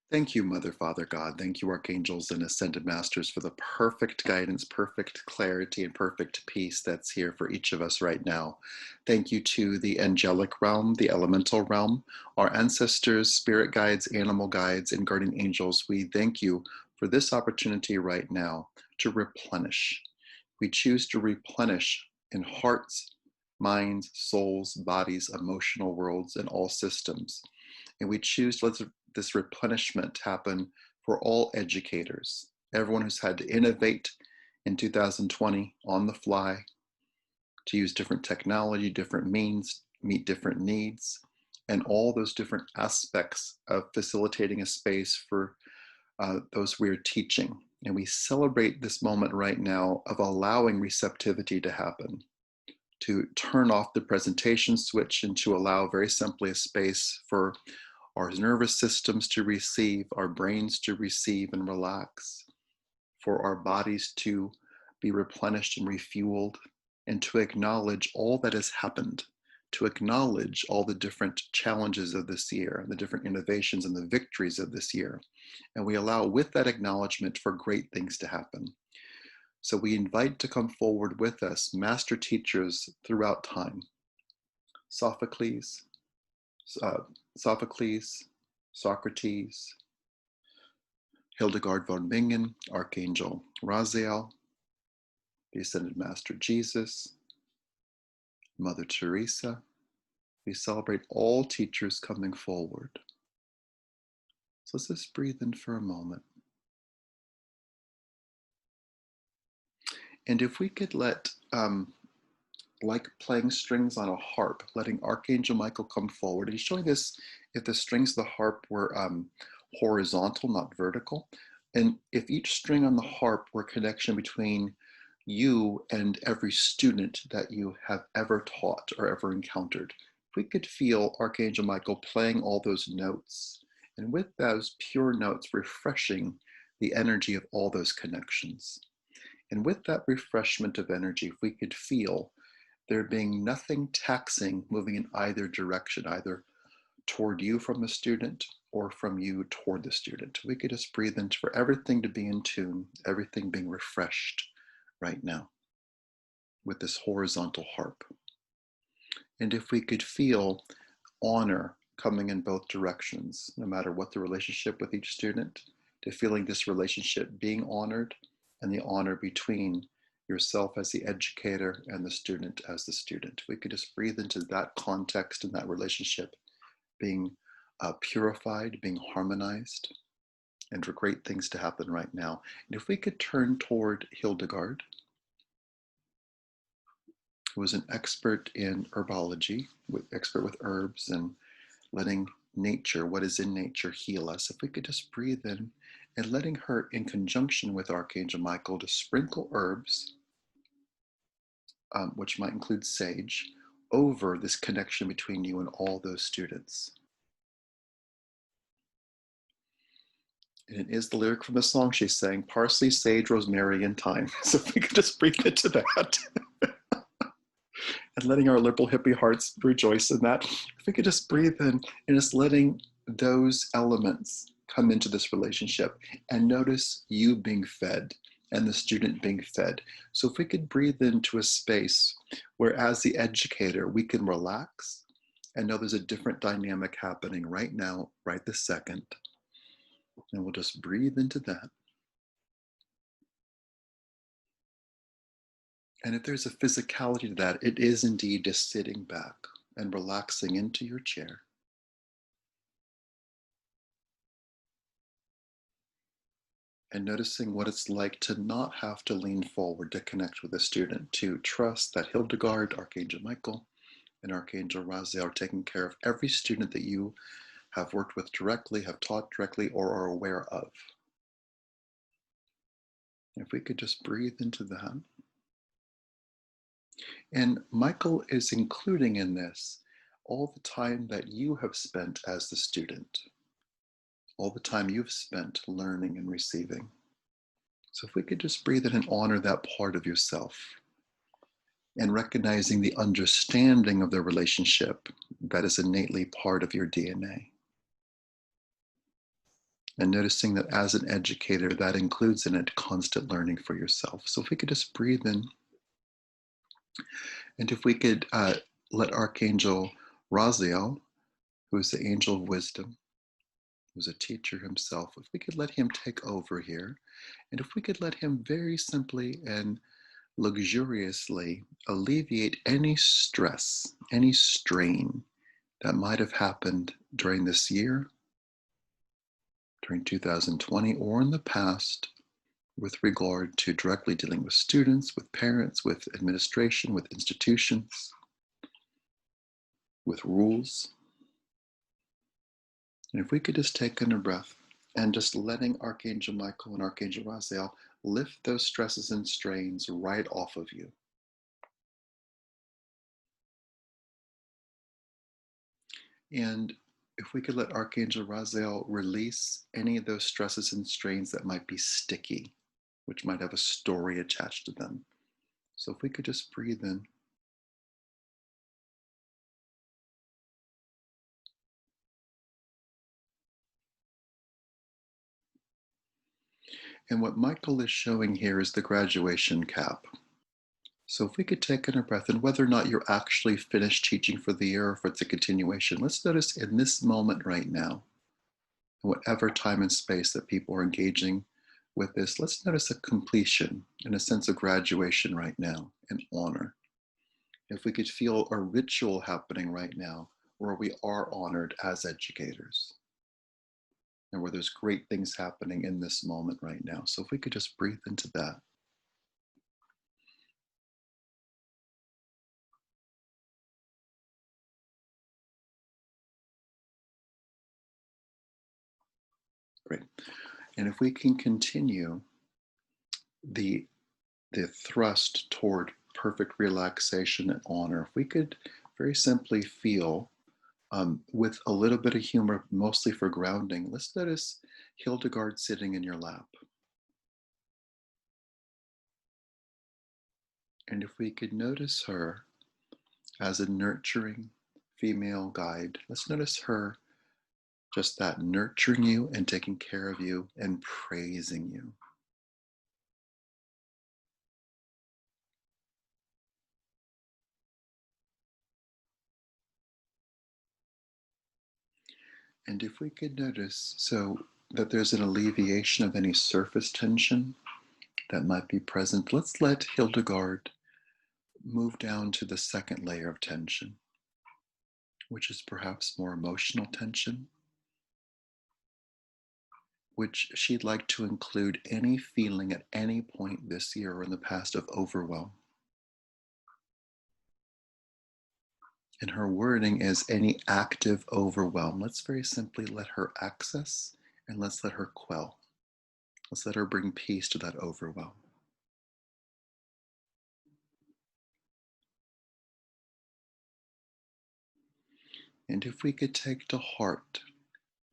Thank you, Mother, Father, God. Thank you, Archangels and Ascended Masters, for the perfect guidance, perfect clarity, and perfect peace that's here for each of us right now. Thank you to the angelic realm, the elemental realm, our ancestors, spirit guides, animal guides, and guardian angels. We thank you for this opportunity right now to replenish. We choose to replenish in hearts, minds, souls, bodies, emotional worlds, and all systems. And we choose to let this replenishment happen for all educators, everyone who's had to innovate in 2020 on the fly, to use different technology, different means, meet different needs, and all those different aspects of facilitating a space for those we're teaching. And we celebrate this moment right now of allowing receptivity to happen, to turn off the presentation switch and to allow very simply a space for our nervous systems to receive, our brains to receive and relax, for our bodies to be replenished and refueled, and to acknowledge all that has happened, to acknowledge all the different challenges of this year, the different innovations and the victories of this year. And we allow with that acknowledgement for great things to happen. So we invite to come forward with us master teachers throughout time. Sophocles, Socrates, Hildegard von Bingen, Archangel Raziel, the Ascended Master Jesus, Mother Teresa. We celebrate all teachers coming forward. So let's just breathe in for a moment. And if we could let, like playing strings on a harp, letting Archangel Michael come forward. He's showing us if the strings of the harp were horizontal, not vertical. And if each string on the harp were a connection between you and every student that you have ever taught or ever encountered, if we could feel Archangel Michael playing all those notes, and with those pure notes refreshing the energy of all those connections. And with that refreshment of energy, if we could feel there being nothing taxing moving in either direction, either toward you from the student or from you toward the student. We could just breathe into for everything to be in tune, everything being refreshed right now with this horizontal harp. And if we could feel honor coming in both directions, no matter what the relationship with each student, to feeling this relationship being honored and the honor between yourself as the educator and the student as the student. We could just breathe into that context and that relationship being purified, being harmonized, and for great things to happen right now. And if we could turn toward Hildegard, who was an expert in herbology, expert with herbs and letting nature, what is in nature, heal us. If we could just breathe in and letting her, in conjunction with Archangel Michael, to sprinkle herbs, which might include sage, over this connection between you and all those students. And it is the lyric from the song she's saying, parsley, sage, rosemary, and thyme. So if we could just breathe into that and letting our liberal hippie hearts rejoice in that. If we could just breathe in and just letting those elements come into this relationship and notice you being fed and the student being fed. So if we could breathe into a space where as the educator, we can relax and know there's a different dynamic happening right now, right this second. And we'll just breathe into that. And if there's a physicality to that, it is indeed just sitting back and relaxing into your chair. And noticing what it's like to not have to lean forward to connect with a student, to trust that Hildegard, Archangel Michael, and Archangel Raziel are taking care of every student that you have worked with directly, have taught directly, or are aware of. If we could just breathe into that. And Michael is including in this all the time that you have spent as the student, all the time you've spent learning and receiving. So if we could just breathe in and honor that part of yourself and recognizing the understanding of the relationship that is innately part of your DNA. And noticing that as an educator, that includes in it constant learning for yourself. So if we could just breathe in, and if we could let Archangel Raziel, who is the angel of wisdom, who's a teacher himself, if we could let him take over here, and if we could let him very simply and luxuriously alleviate any stress, any strain that might have happened during this year, during 2020, or in the past, with regard to directly dealing with students, with parents, with administration, with institutions, with rules. And if we could just take in a breath and just letting Archangel Michael and Archangel Raziel lift those stresses and strains right off of you. And if we could let Archangel Raziel release any of those stresses and strains that might be sticky, which might have a story attached to them. So if we could just breathe in. And what Michael is showing here is the graduation cap. So if we could take in a breath, and whether or not you're actually finished teaching for the year or if it's a continuation, let's notice in this moment right now, whatever time and space that people are engaging with this, let's notice a completion and a sense of graduation right now and honor. If we could feel a ritual happening right now where we are honored as educators and where there's great things happening in this moment right now. So if we could just breathe into that. Great. And if we can continue the thrust toward perfect relaxation and honor, if we could very simply feel with a little bit of humor, mostly for grounding, let's notice Hildegard sitting in your lap. And if we could notice her as a nurturing female guide, let's notice her just that nurturing you and taking care of you and praising you. And if we could notice so that there's an alleviation of any surface tension that might be present, let's let Hildegard move down to the second layer of tension, which is perhaps more emotional tension, which she'd like to include any feeling at any point this year or in the past of overwhelm. And her wording is any active overwhelm. Let's very simply let her access and let's let her quell. Let's let her bring peace to that overwhelm. And if we could take to heart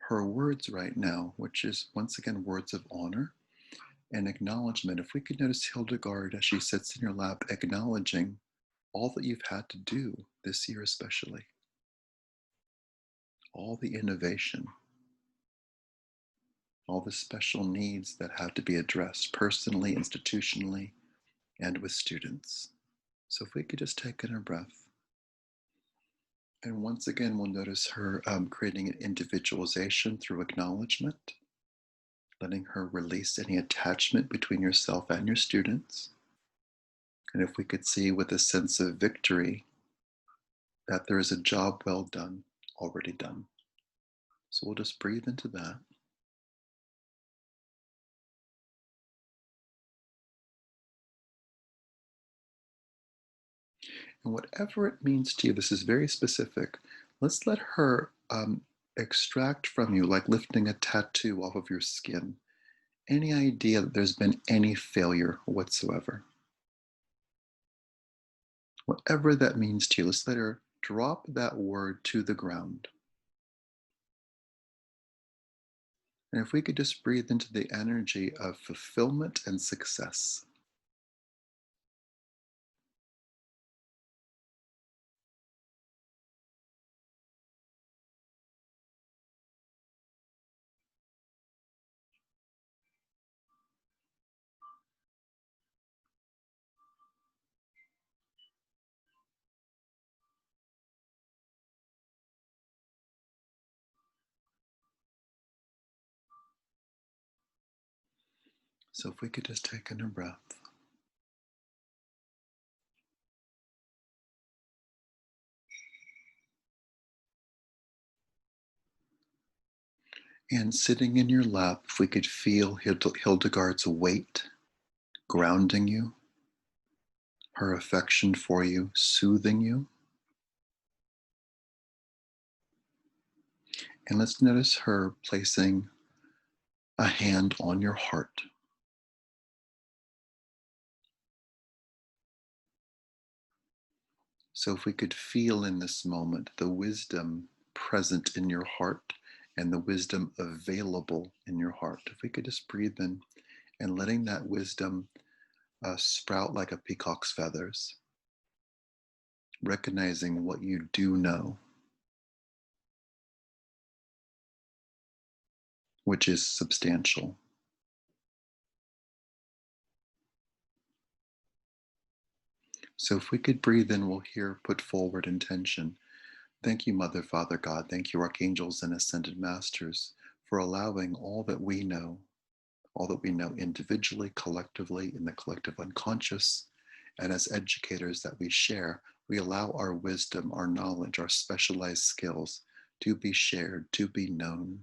her words right now, which is once again words of honor and acknowledgement, if we could notice Hildegard as she sits in your lap, acknowledging all that you've had to do this year, especially all the innovation, all the special needs that have to be addressed personally, institutionally, and with students. So if we could just take in a breath. And once again, we'll notice her creating an individualization through acknowledgement, letting her release any attachment between yourself and your students. And if we could see with a sense of victory that there is a job well done, already done. So we'll just breathe into that. And whatever it means to you, this is very specific. Let's let her extract from you, like lifting a tattoo off of your skin, any idea that there's been any failure whatsoever. Whatever that means to you, let's let her drop that word to the ground. And if we could just breathe into the energy of fulfillment and success. So if we could just take in a breath. And sitting in your lap, if we could feel Hildegard's weight grounding you, her affection for you, soothing you. And let's notice her placing a hand on your heart. So if we could feel in this moment the wisdom present in your heart and the wisdom available in your heart, if we could just breathe in and letting that wisdom sprout like a peacock's feathers, recognizing what you do know, which is substantial. So if we could breathe in, we'll hear put forward intention. Thank you, Mother, Father, God. Thank you, archangels and ascended masters, for allowing all that we know individually, collectively, in the collective unconscious, and as educators that we share, we allow our wisdom, our knowledge, our specialized skills to be shared, to be known.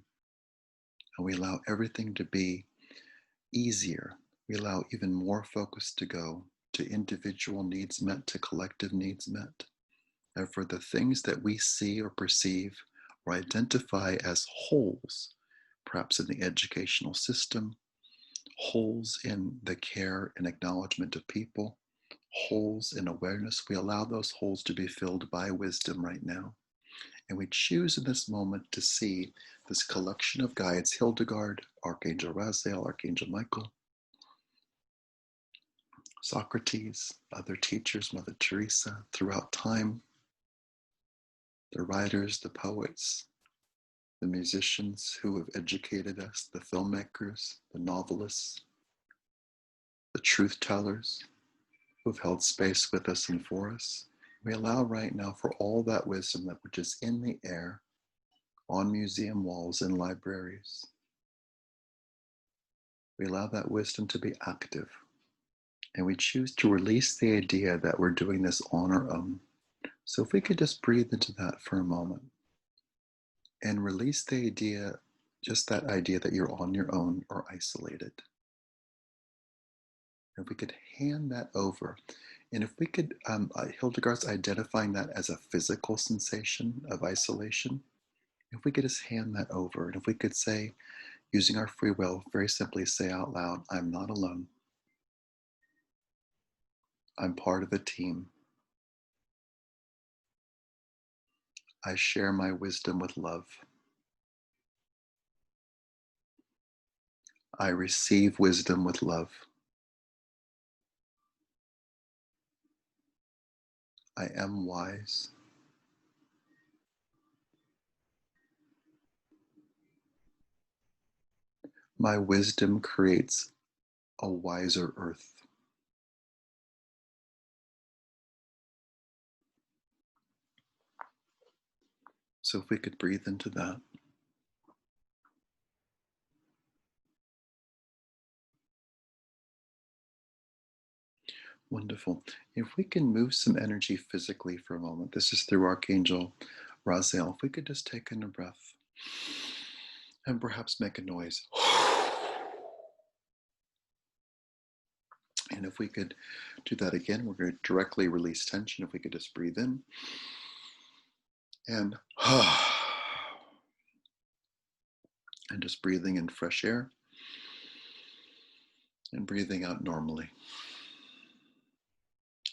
And we allow everything to be easier. We allow even more focus to go to individual needs met, to collective needs met. And for the things that we see or perceive or identify as holes, perhaps in the educational system, holes in the care and acknowledgement of people, holes in awareness, we allow those holes to be filled by wisdom right now. And we choose in this moment to see this collection of guides, Hildegard, Archangel Raziel, Archangel Michael, Socrates, other teachers, Mother Teresa, throughout time, the writers, the poets, the musicians who have educated us, the filmmakers, the novelists, the truth tellers who have held space with us and for us. We allow right now for all that wisdom that which is in the air, on museum walls and libraries. We allow that wisdom to be active. And we choose to release the idea that we're doing this on our own. So if we could just breathe into that for a moment and release the idea, just that idea that you're on your own or isolated. If we could hand that over, and if we could, Hildegard's identifying that as a physical sensation of isolation, if we could just hand that over, and if we could say, using our free will, very simply say out loud, I'm not alone. I'm part of a team. I share my wisdom with love. I receive wisdom with love. I am wise. My wisdom creates a wiser earth. So if we could breathe into that. Wonderful. If we can move some energy physically for a moment, this is through Archangel Raziel. If we could just take in a breath and perhaps make a noise. And if we could do that again, we're going to directly release tension. If we could just breathe in and and just breathing in fresh air and breathing out normally.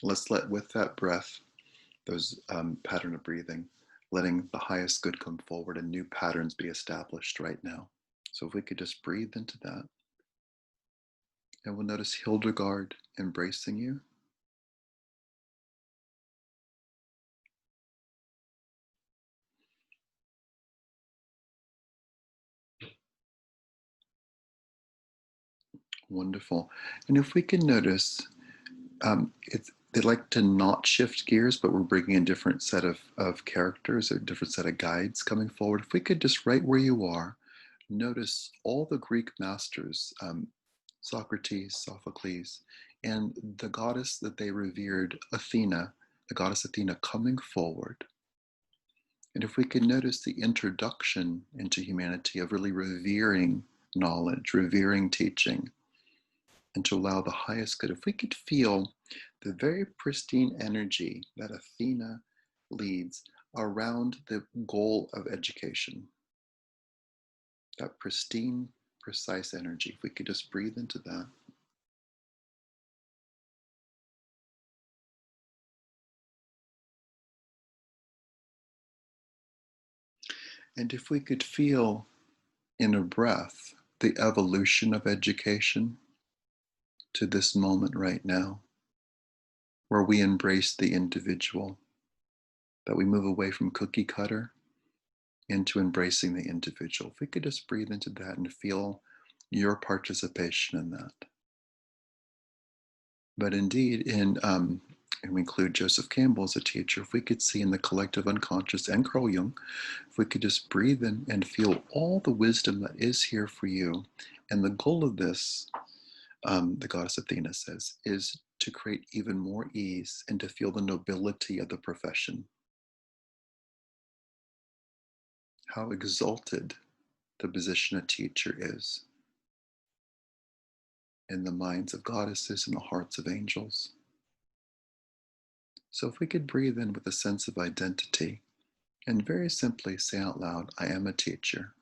Let's let, with that breath, those pattern of breathing, letting the highest good come forward and new patterns be established right now. So if we could just breathe into that, and we'll notice Hildegard embracing you. Wonderful. And if we can notice, they like to not shift gears, but we're bringing a different set of characters, a different set of guides coming forward. If we could just right where you are, notice all the Greek masters, Socrates, Sophocles, and the goddess that they revered, Athena, the goddess Athena, coming forward. And if we could notice the introduction into humanity of really revering knowledge, revering teaching, and to allow the highest good, if we could feel the very pristine energy that Athena leads around the goal of education, that pristine, precise energy, if we could just breathe into that. And if we could feel in a breath the evolution of education to this moment right now, where we embrace the individual, that we move away from cookie cutter into embracing the individual. If we could just breathe into that and feel your participation in that. But indeed, and we include Joseph Campbell as a teacher, if we could see in the collective unconscious and Carl Jung, if we could just breathe in and feel all the wisdom that is here for you. And the goal of this, the goddess Athena says, is to create even more ease and to feel the nobility of the profession. How exalted the position of teacher is in the minds of goddesses and the hearts of angels. So if we could breathe in with a sense of identity and very simply say out loud, I am a teacher.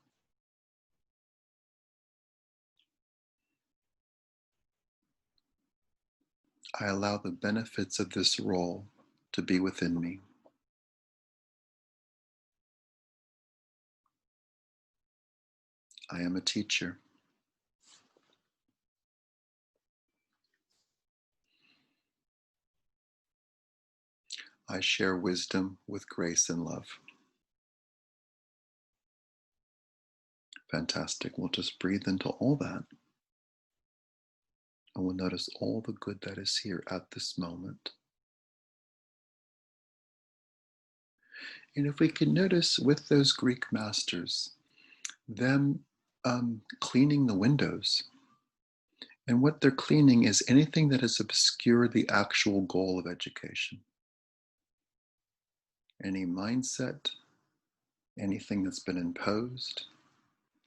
I allow the benefits of this role to be within me. I am a teacher. I share wisdom with grace and love. Fantastic. We'll just breathe into all that. And we'll notice all the good that is here at this moment. And if we can notice with those Greek masters, them cleaning the windows. And what they're cleaning is anything that has obscured the actual goal of education. Any mindset, anything that's been imposed,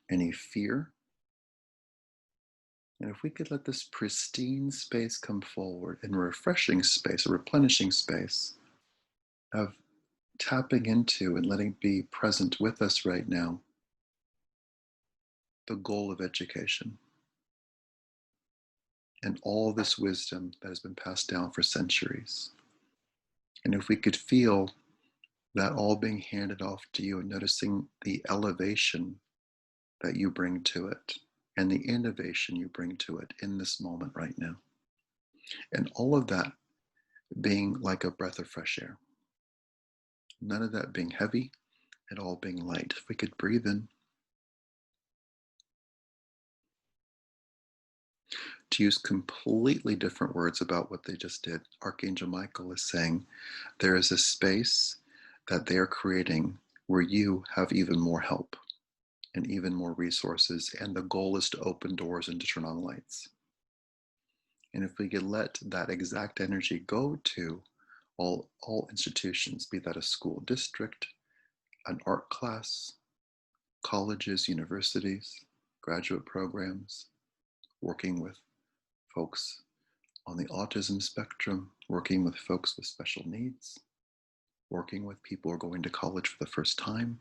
any fear. And if we could let this pristine space come forward, and a refreshing space, a replenishing space of tapping into and letting it be present with us right now, the goal of education and all this wisdom that has been passed down for centuries. And if we could feel that all being handed off to you and noticing the elevation that you bring to it and the innovation you bring to it in this moment right now. And all of that being like a breath of fresh air. None of that being heavy, and all being light. If we could breathe in. To use completely different words about what they just did, Archangel Michael is saying there is a space that they are creating where you have even more help and even more resources, and the goal is to open doors and to turn on lights. And if we could let that exact energy go to all institutions, be that a school district, an art class, colleges, universities, graduate programs, working with folks on the autism spectrum, working with folks with special needs, working with people who are going to college for the first time,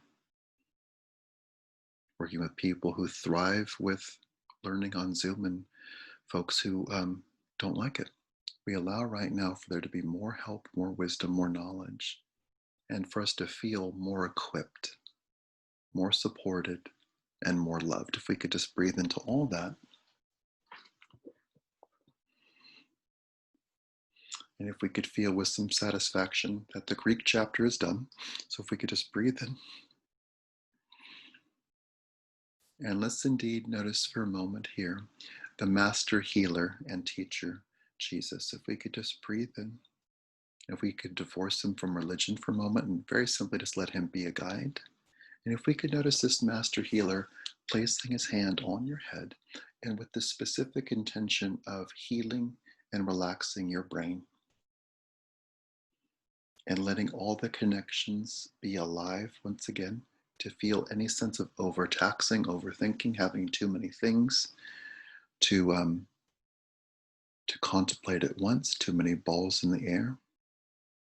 working with people who thrive with learning on Zoom and folks who don't like it. We allow right now for there to be more help, more wisdom, more knowledge, and for us to feel more equipped, more supported, and more loved. If we could just breathe into all that. And if we could feel with some satisfaction that the Greek chapter is done. So if we could just breathe in. And let's indeed notice for a moment here the master healer and teacher, Jesus. If we could just breathe in. If we could divorce him from religion for a moment and very simply just let him be a guide. And if we could notice this master healer placing his hand on your head and with the specific intention of healing and relaxing your brain and letting all the connections be alive once again, to feel any sense of overtaxing, overthinking, having too many things to contemplate at once, too many balls in the air.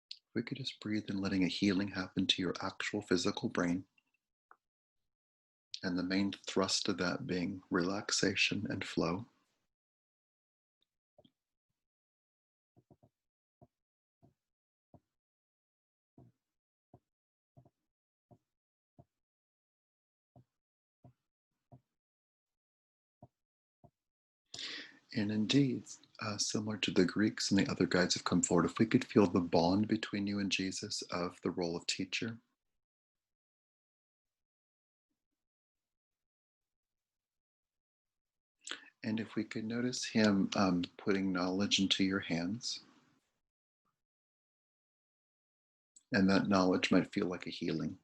If we could just breathe in, letting a healing happen to your actual physical brain, and the main thrust of that being relaxation and flow. And indeed, similar to the Greeks and the other guides have come forward, if we could feel the bond between you and Jesus of the role of teacher, and if we could notice him putting knowledge into your hands, and that knowledge might feel like a healing.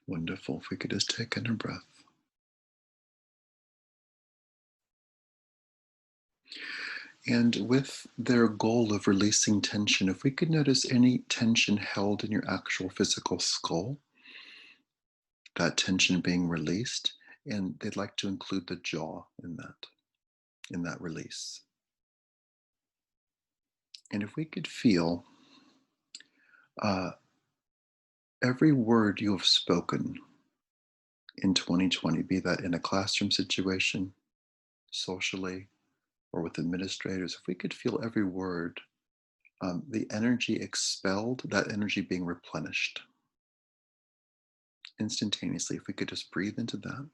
Wonderful. If we could just take in a breath. And with their goal of releasing tension, if we could notice any tension held in your actual physical skull, that tension being released, and they'd like to include the jaw in that release. And if we could feel uh, every word you have spoken in 2020, be that in a classroom situation, socially, or with administrators, if we could feel every word, the energy expelled, that energy being replenished instantaneously, if we could just breathe into that.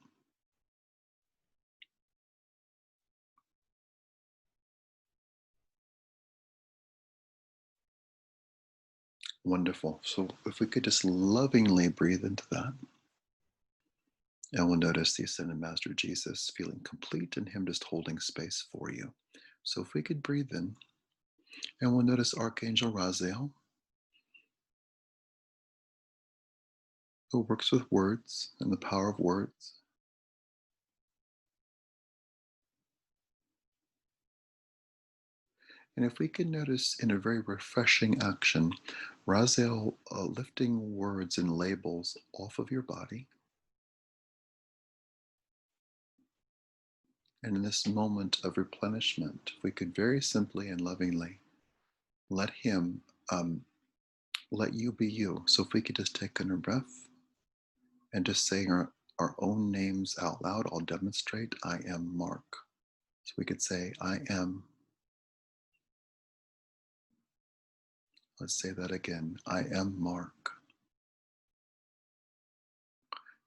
Wonderful. So if we could just lovingly breathe into that, and we'll notice the Ascended Master Jesus feeling complete and Him just holding space for you. So if we could breathe in, and we'll notice Archangel Raziel, who works with words and the power of words. And if we can notice in a very refreshing action, Raziel lifting words and labels off of your body. And in this moment of replenishment, we could very simply and lovingly let Him let you be you. So if we could just take in a breath and just saying our own names out loud, I'll demonstrate. I am Mark. So we could say, I am. Let's say that again. I am Mark.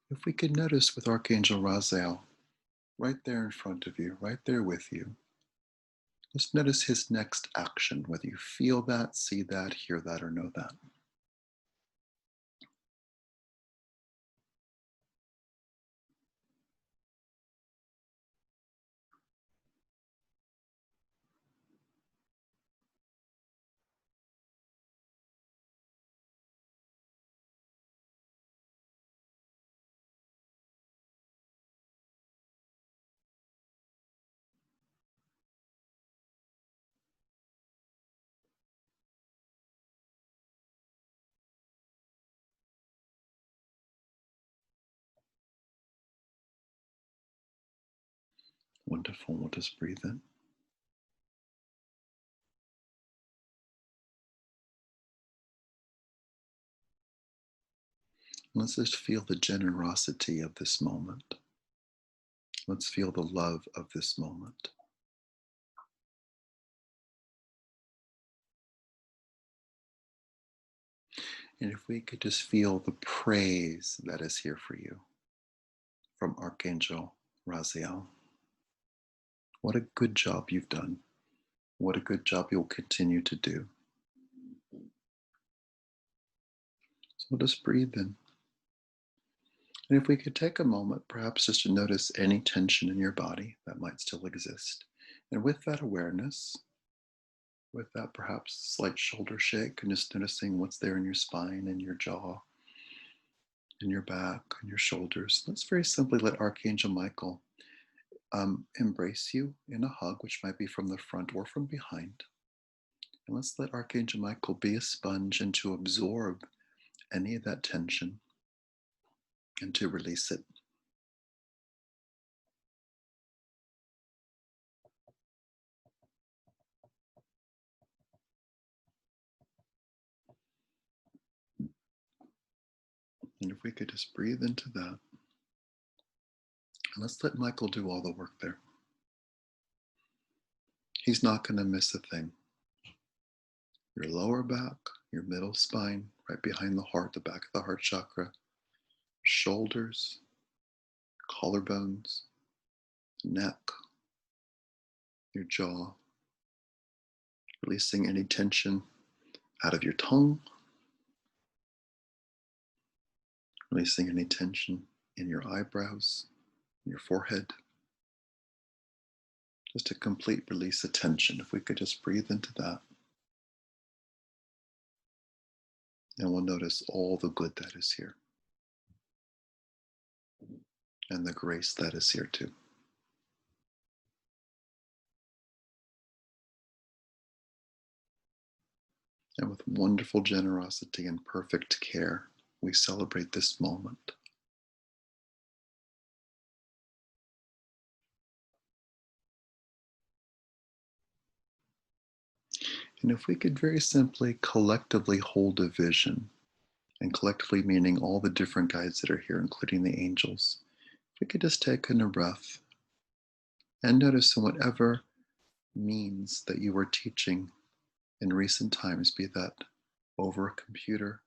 If we could notice with Archangel Raziel, right there in front of you, right there with you, just notice his next action, whether you feel that, see that, hear that, or know that. Wonderful. We'll just breathe in. Let's just feel the generosity of this moment. Let's feel the love of this moment. And if we could just feel the praise that is here for you from Archangel Raziel. What a good job you've done. What a good job you'll continue to do. So we'll just breathe in. And if we could take a moment, perhaps just to notice any tension in your body that might still exist. And with that awareness, with that perhaps slight shoulder shake, and just noticing what's there in your spine and your jaw, in your back, and your shoulders, let's very simply let Archangel Michael embrace you in a hug, which might be from the front or from behind. And let's let Archangel Michael be a sponge and to absorb any of that tension and to release it. And if we could just breathe into that, and let's let Michael do all the work there. He's not going to miss a thing. Your lower back, your middle spine, right behind the heart, the back of the heart chakra, shoulders, collarbones, neck, your jaw, releasing any tension out of your tongue, releasing any tension in your eyebrows, your forehead. Just a complete release of tension. If we could just breathe into that. And we'll notice all the good that is here. And the grace that is here too. And with wonderful generosity and perfect care, we celebrate this moment. And if we could very simply collectively hold a vision, and collectively meaning all the different guides that are here, including the angels, if we could just take in a breath and notice in whatever means that you were teaching in recent times, be that over a computer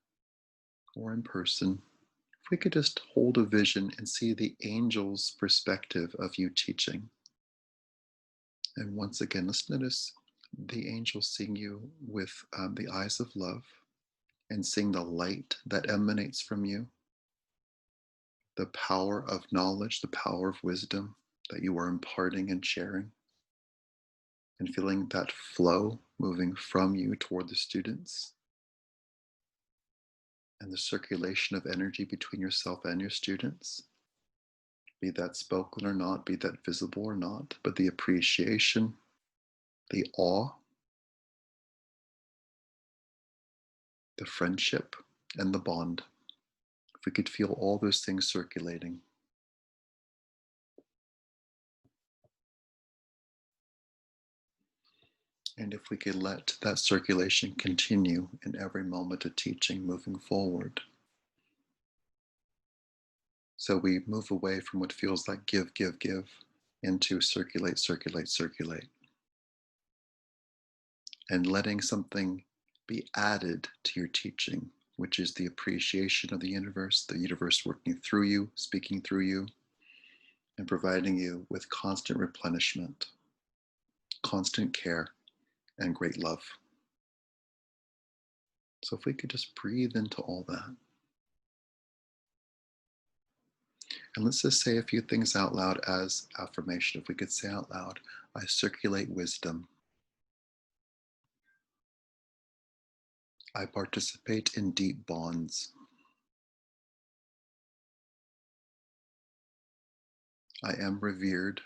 or in person, if we could just hold a vision and see the angel's perspective of you teaching. And once again, let's notice the angel seeing you with the eyes of love and seeing the light that emanates from you, the power of knowledge, the power of wisdom that you are imparting and sharing, and feeling that flow moving from you toward the students, and the circulation of energy between yourself and your students, be that spoken or not, be that visible or not, but the appreciation, the awe, the friendship, and the bond. If we could feel all those things circulating. And if we could let that circulation continue in every moment of teaching moving forward. So we move away from what feels like give, give, give into circulate, circulate, circulate. And letting something be added to your teaching, which is the appreciation of the universe working through you, speaking through you, and providing you with constant replenishment, constant care, and great love. So if we could just breathe into all that. And let's just say a few things out loud as affirmation. If we could say out loud, I circulate wisdom. I participate in deep bonds. I am revered,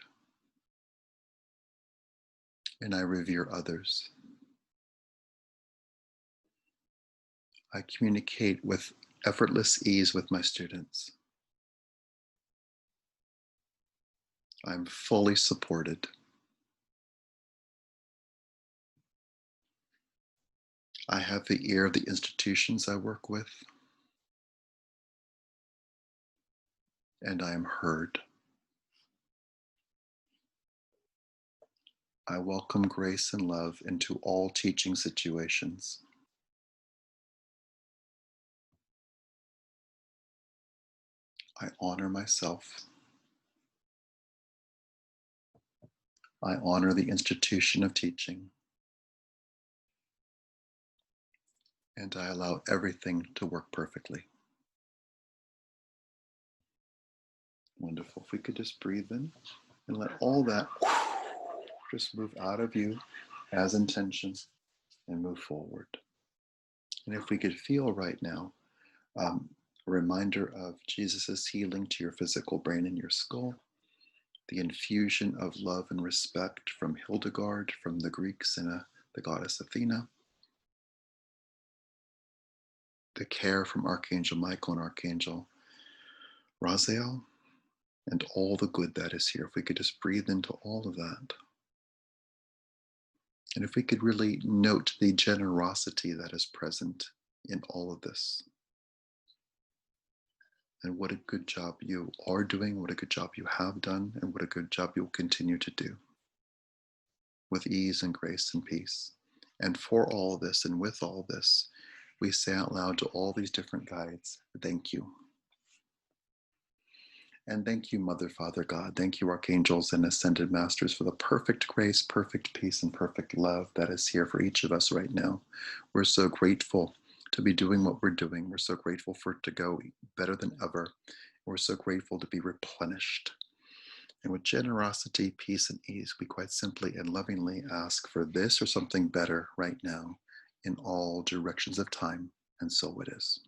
and I revere others. I communicate with effortless ease with my students. I'm fully supported. I have the ear of the institutions I work with, and I am heard. I welcome grace and love into all teaching situations. I honor myself. I honor the institution of teaching, and I allow everything to work perfectly. Wonderful. If we could just breathe in and let all that just move out of you as intention and move forward. And if we could feel right now a reminder of Jesus's healing to your physical brain and your skull, the infusion of love and respect from Hildegard, from the Greeks and the goddess Athena, the care from Archangel Michael and Archangel Raziel, and all the good that is here. If we could just breathe into all of that. And if we could really note the generosity that is present in all of this, and what a good job you are doing, what a good job you have done, and what a good job you'll continue to do with ease and grace and peace. And for all this and with all this, we say out loud to all these different guides, thank you. And thank you, Mother, Father, God. Thank you, Archangels and Ascended Masters, for the perfect grace, perfect peace, and perfect love that is here for each of us right now. We're so grateful to be doing what we're doing. We're so grateful for it to go better than ever. We're so grateful to be replenished. And with generosity, peace, and ease, we quite simply and lovingly ask for this or something better right now in all directions of time. And so it is.